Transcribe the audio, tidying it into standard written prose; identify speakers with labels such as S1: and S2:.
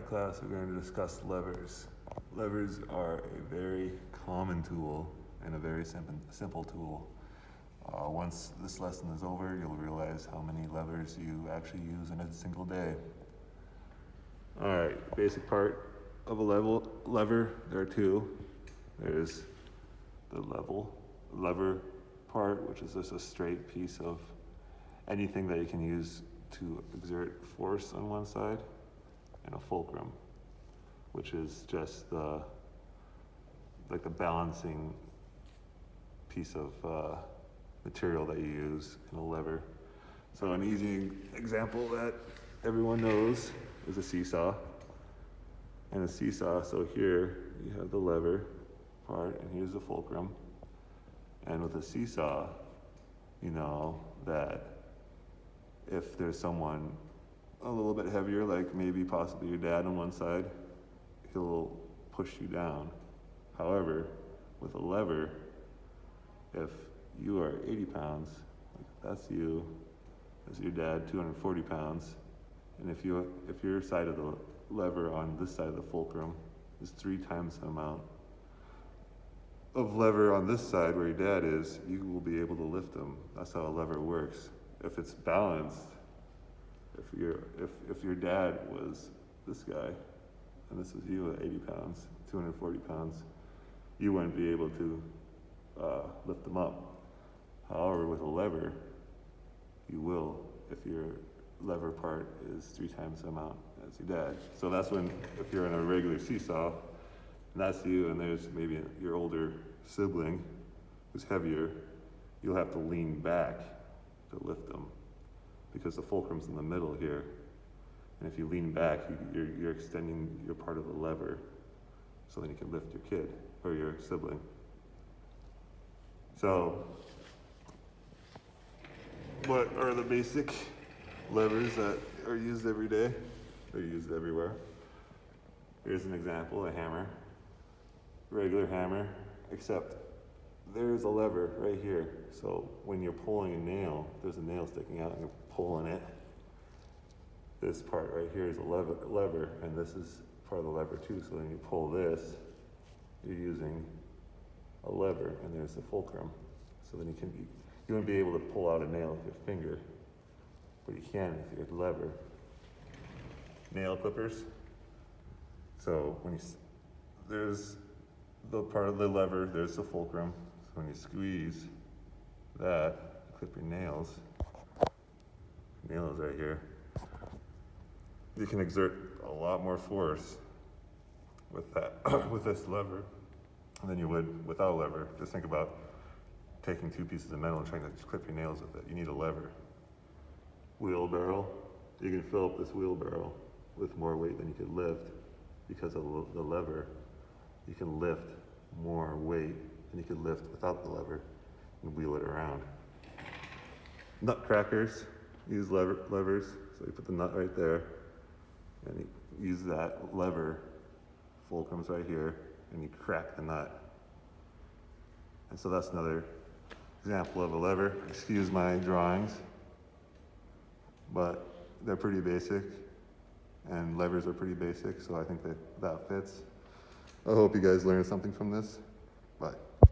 S1: class we're going to discuss levers. Levers are a very common tool and a very simple tool. Once this lesson is over, you'll realize how many levers you actually use in a single day. Alright, basic part of a lever, there are two. There's the lever part, which is just a straight piece of anything that you can use to exert force on one side, and a fulcrum, which is just the balancing piece of material that you use in a lever. So an easy example that everyone knows is a seesaw. And a seesaw, so here you have the lever part and here's the fulcrum. And with a seesaw, you know that if there's someone a little bit heavier, like maybe possibly your dad on one side, he'll push you down. However, with a lever, if you are 80 pounds, like that's you, that's your dad, 240 pounds, and if your side of the lever on this side of the fulcrum is 3 times the amount of lever on this side where your dad is, you will be able to lift him. That's how a lever works. If it's balanced, if your dad was this guy and this was you at 80 pounds, 240 pounds, you wouldn't be able to lift them up. However, with a lever, you will if your lever part is 3 times the amount as your dad. So that's when, if you're in a regular seesaw, and that's you, and there's maybe your older sibling who's heavier, you'll have to lean back to lift them because the fulcrum's in the middle here. And if you lean back, you're extending your part of the lever so then you can lift your kid or your sibling. So, what are the basic levers that are used every day? They're used everywhere. Here's an example, a hammer. Regular hammer, except there's a lever right here. So when you're pulling a nail, there's a nail sticking out and you're pulling it. This part right here is a lever, and this is part of the lever too. So when you pull this, you're using a lever, and there's the fulcrum. So then you wouldn't be able to pull out a nail with your finger, but you can with your lever. Nail clippers. So there's the part of the lever, there's the fulcrum. So when you squeeze that, clip your nails. Nail is right here. You can exert a lot more force with that, with this lever, than you would without a lever. Just think about taking 2 pieces of metal and trying to clip your nails with it. You need a lever. Wheelbarrow. You can fill up this wheelbarrow with more weight than you could lift because of the lever. You can lift more weight than you could lift without the lever and wheel it around. Nutcrackers use levers. So you put the nut right there and you use that lever, fulcrum's right here, and you crack the nut. And so that's another example of a lever. Excuse my drawings, but they're pretty basic, and levers are pretty basic, so I think that fits. I hope you guys learned something from this. Bye.